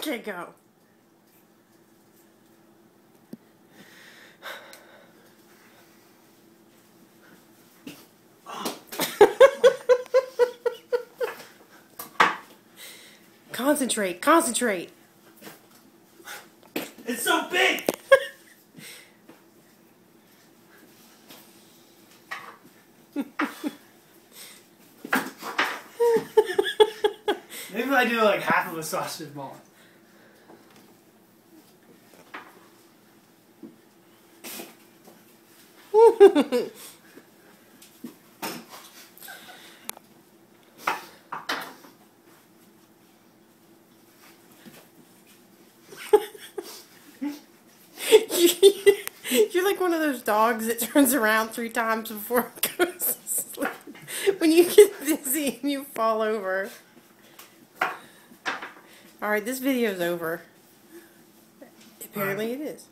can't go. Concentrate, concentrate. It's so big! Maybe if I do like half of a sausage ball. You're like one of those dogs that turns around 3 times before it goes to sleep. When you get dizzy and you fall over. Alright, this video's over. Apparently it is.